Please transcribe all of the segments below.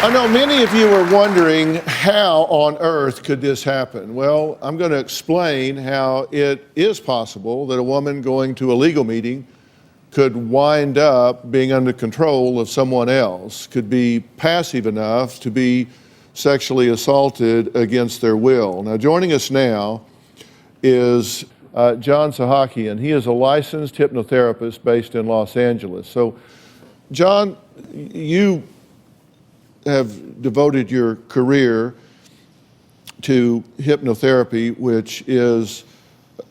I know many of you are wondering, how on earth could this happen? Well, I'm going to explain how it is possible that a woman going to a legal meeting could wind up being under control of someone else, could be passive enough to be sexually assaulted against their will. Now, joining us now is John Sahakian. He is a licensed hypnotherapist based in Los Angeles. So, John, you have devoted your career to hypnotherapy, which is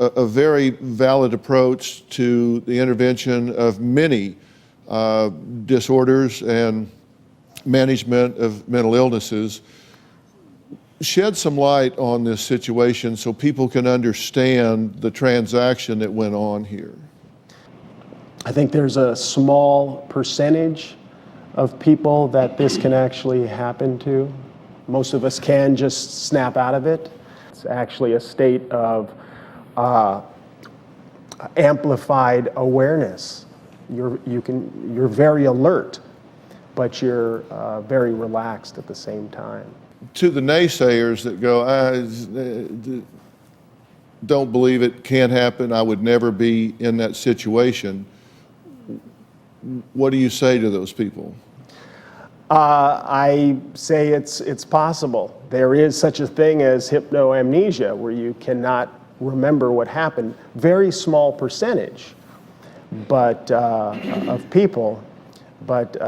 a very valid approach to the intervention of many disorders and management of mental illnesses. Shed some light on this situation so people can understand the transaction that went on here. I think there's a small percentage of people that this can actually happen to. Most of us can just snap out of it. It's actually a state of amplified awareness. You're very alert, but you're very relaxed at the same time. To the naysayers that go, I don't believe it, can't happen, I would never be in that situation, what do you say to those people? I say it's possible. There is such a thing as hypnoamnesia, where you cannot remember what happened. Very small percentage, but of people. But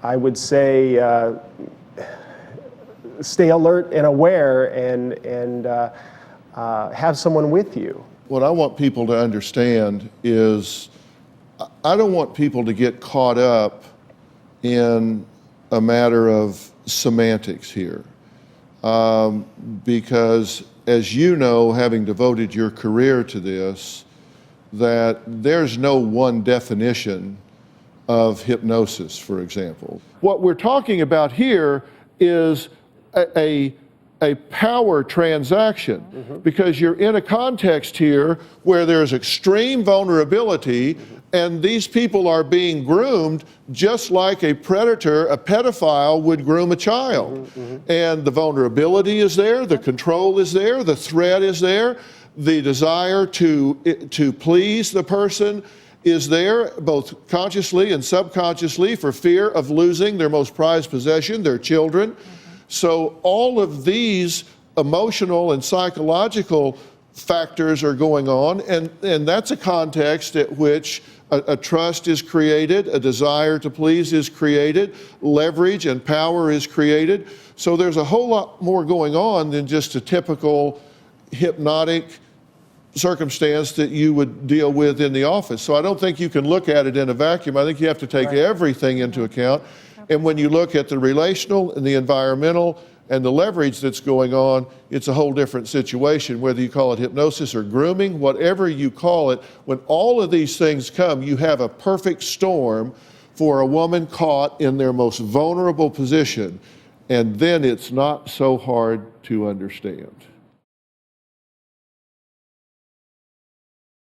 I would say stay alert and aware, and have someone with you. What I want people to understand is, I don't want people to get caught up in a matter of semantics here. Because, as you know, having devoted your career to this, that there's no one definition of hypnosis, for example. What we're talking about here is a power transaction, because you're in a context here where there's extreme vulnerability, and these people are being groomed just like a predator, a pedophile, would groom a child. And the vulnerability is there, the control is there, the threat is there, the desire to please the person is there, both consciously and subconsciously, for fear of losing their most prized possession, their children. So all of these emotional and psychological factors are going on, and that's a context at which a trust is created, a desire to please is created, leverage and power is created. So there's a whole lot more going on than just a typical hypnotic circumstance that you would deal with in the office. So I don't think you can look at it in a vacuum. I think you have to take everything into account. And when you look at the relational and the environmental and the leverage that's going on, it's a whole different situation. Whether you call it hypnosis or grooming, whatever you call it, when all of these things come, you have a perfect storm for a woman caught in their most vulnerable position. And then it's not so hard to understand.